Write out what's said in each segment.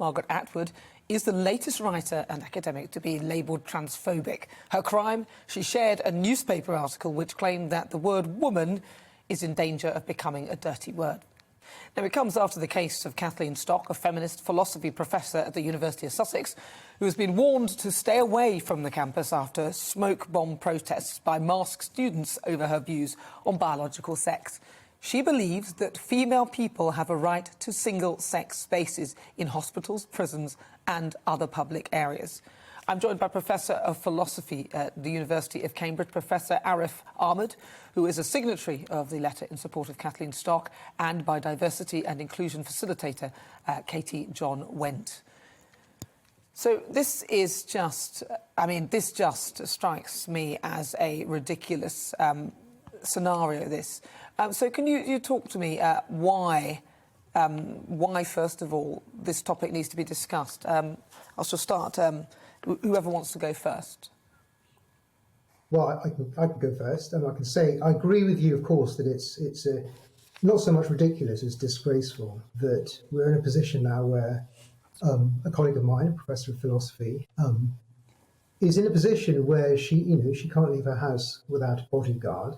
Margaret Atwood, is the latest writer and academic to be labelled transphobic. Her crime? She shared a newspaper article which claimed that the word woman is in danger of becoming a dirty word. Now, it comes after the case of Kathleen Stock, a feminist philosophy professor at the University of Sussex, who has been warned to stay away from the campus after smoke bomb protests by masked students over her views on biological sex. She believes that female people have a right to single-sex spaces in hospitals, prisons and other public areas. I'm joined by Professor of Philosophy at the University of Cambridge, Professor Arif Ahmed, who is a signatory of the letter in support of Kathleen Stock, and by Diversity and Inclusion Facilitator Katie John Went. So this is just, this just strikes me as a ridiculous scenario, this. So can you talk to me why, first of all, this topic needs to be discussed? I shall start. Whoever wants to go first. Well, I can go first, and I can say I agree with you, of course, that it's not so much ridiculous as disgraceful that we're in a position now where a colleague of mine, a professor of philosophy, is in a position where she can't leave her house without a bodyguard.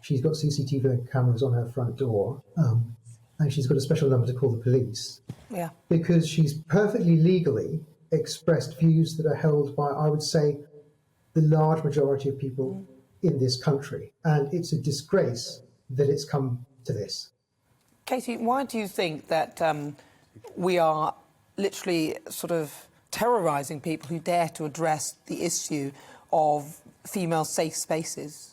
She's got CCTV cameras on her front door, and she's got a special number to call the police. Yeah. Because she's perfectly legally expressed views that are held by, I would say, the large majority of people in this country. And it's a disgrace that it's come to this. Katie, why do you think that we are literally sort of terrorising people who dare to address the issue of female safe spaces?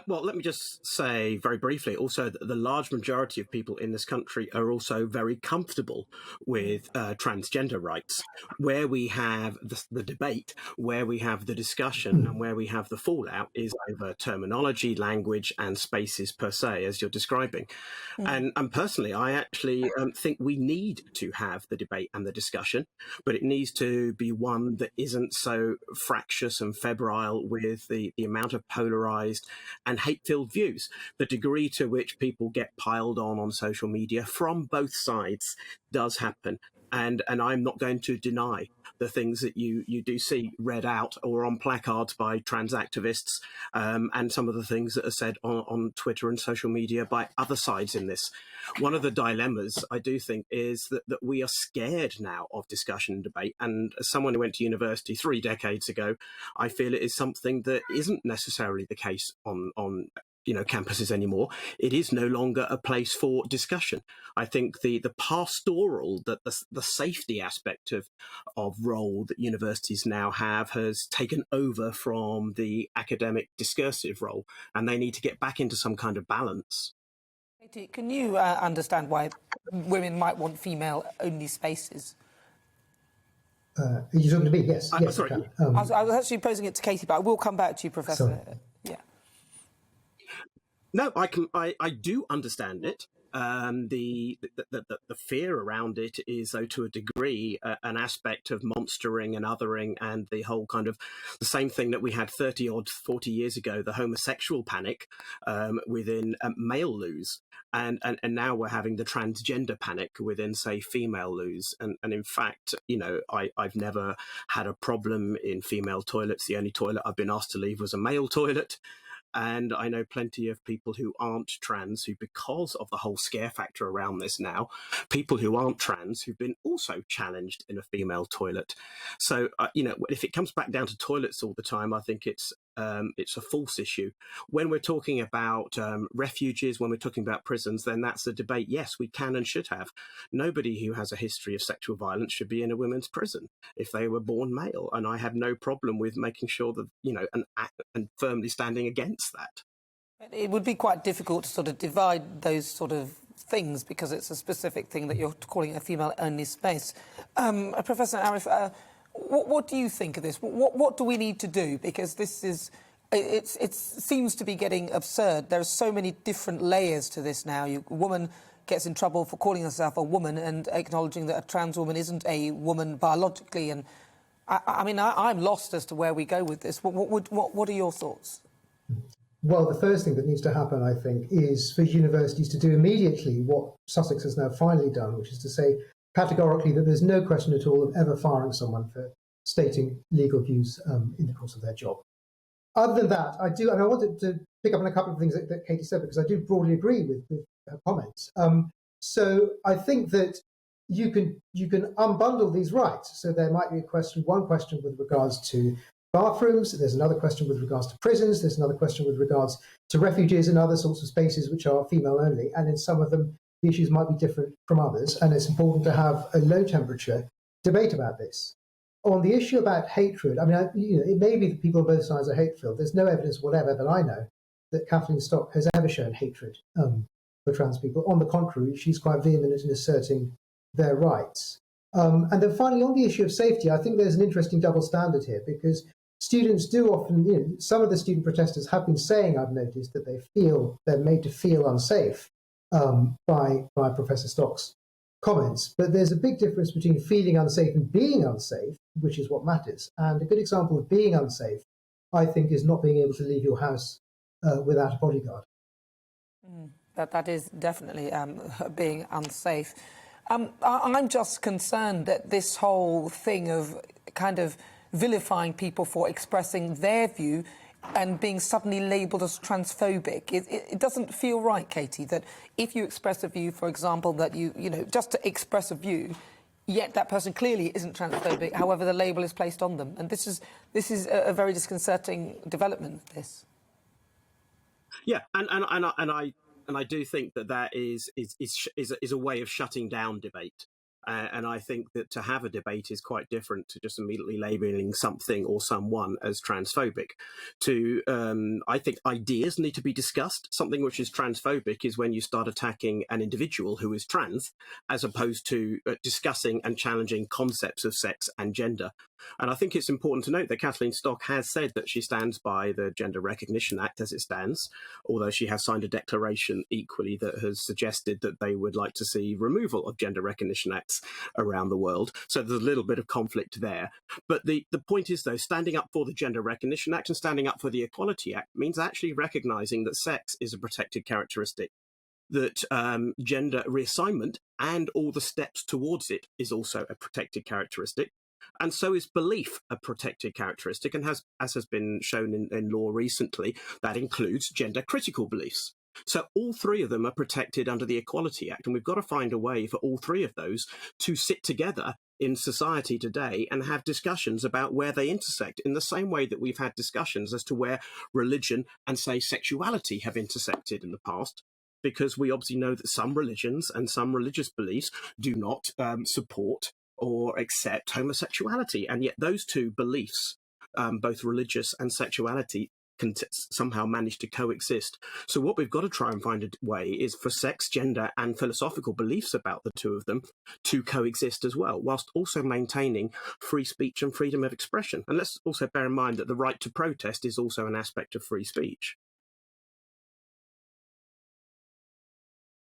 Well, let me just say very briefly also that the large majority of people in this country are also very comfortable with transgender rights. Where we have the debate, where we have the discussion and where we have the fallout is over terminology, language and spaces per se, as you're describing. And personally, I actually think we need to have the debate and the discussion, but it needs to be one that isn't so fractious and febrile with the amount of polarised and hate-filled views. The degree to which people get piled on social media from both sides does happen. And I'm not going to deny the things that you do see read out or on placards by trans activists, and some of the things that are said on Twitter and social media by other sides in this. One of the dilemmas, I do think, is that we are scared now of discussion and debate. And as someone who went to university 3 decades ago, I feel it is something that isn't necessarily the case on campuses anymore. It is no longer a place for discussion. I think the pastoral, the safety aspect of role that universities now have has taken over from the academic discursive role, and they need to get back into some kind of balance. Katie, can you understand why women might want female-only spaces? Are you talking to me? Yes. Yes. Sorry. I was actually posing it to Katie, but I will come back to you, Professor. Sorry. Yeah. No, I do understand it. The fear around it is, though, to a degree, an aspect of monstering and othering, and the whole kind of the same thing that we had 40 years ago, the homosexual panic within male loos. And now we're having the transgender panic within, say, female loos. And in fact, I've never had a problem in female toilets. The only toilet I've been asked to leave was a male toilet. And I know plenty of people who aren't trans who, because of the whole scare factor around this now, people who aren't trans who've been also challenged in a female toilet. So, if it comes back down to toilets all the time, I think it's a false issue. When we're talking about refuges, when we're talking about prisons, then that's a debate. Yes, we can and should have. Nobody who has a history of sexual violence should be in a women's prison if they were born male. And I have no problem with making sure that, and firmly standing against that. It would be quite difficult to sort of divide those sort of things because it's a specific thing that you're calling a female-only space. Professor Arif, what do you think of this? What do we need to do? Because this is, it seems to be getting absurd. There are so many different layers to this now. A woman gets in trouble for calling herself a woman and acknowledging that a trans woman isn't a woman biologically. And I'm lost as to where we go with this. What are your thoughts? Well, the first thing that needs to happen, I think, is for universities to do immediately what Sussex has now finally done, which is to say categorically that there's no question at all of ever firing someone for stating legal views in the course of their job. Other than that, and I wanted to pick up on a couple of things that Katie said, because I do broadly agree with her comments. So I think that you can unbundle these rights. So there might be one question with regards to bathrooms, there's another question with regards to prisons, there's another question with regards to refuges and other sorts of spaces which are female only, and in some of them the issues might be different from others, and it's important to have a low temperature debate about this. On the issue about hatred, I mean, it may be that people on both sides are hate-filled. There's no evidence whatever that I know that Kathleen Stock has ever shown hatred for trans people. On the contrary, she's quite vehement in asserting their rights. And then finally, on the issue of safety, I think there's an interesting double standard here, because students do often, some of the student protesters have been saying, I've noticed, that they're made to feel unsafe by Professor Stock's comments. But there's a big difference between feeling unsafe and being unsafe, which is what matters. And a good example of being unsafe, I think, is not being able to leave your house without a bodyguard. That is definitely being unsafe. I'm just concerned that this whole thing of kind of vilifying people for expressing their view and being suddenly labelled as transphobic, it doesn't feel right, Katie, that if you express a view, for example, that just to express a view, yet that person clearly isn't transphobic, however the label is placed on them. And this is a very disconcerting development, this. Yeah, and I do think that is a way of shutting down debate. And I think that to have a debate is quite different to just immediately labelling something or someone as transphobic. I think ideas need to be discussed. Something which is transphobic is when you start attacking an individual who is trans, as opposed to discussing and challenging concepts of sex and gender. And I think it's important to note that Kathleen Stock has said that she stands by the Gender Recognition Act as it stands, although she has signed a declaration equally that has suggested that they would like to see removal of gender recognition acts around the world. So there's a little bit of conflict there. But the point is, though, standing up for the Gender Recognition Act and standing up for the Equality Act means actually recognising that sex is a protected characteristic, that gender reassignment and all the steps towards it is also a protected characteristic. And so is belief a protected characteristic, and as has been shown in law recently, that includes gender-critical beliefs. So all three of them are protected under the Equality Act, and we've got to find a way for all three of those to sit together in society today and have discussions about where they intersect, in the same way that we've had discussions as to where religion and, say, sexuality have intersected in the past. Because we obviously know that some religions and some religious beliefs do not support or accept homosexuality. And yet those two beliefs, both religious and sexuality, can somehow manage to coexist. So what we've got to try and find a way is for sex, gender and philosophical beliefs about the two of them to coexist as well, whilst also maintaining free speech and freedom of expression. And let's also bear in mind that the right to protest is also an aspect of free speech.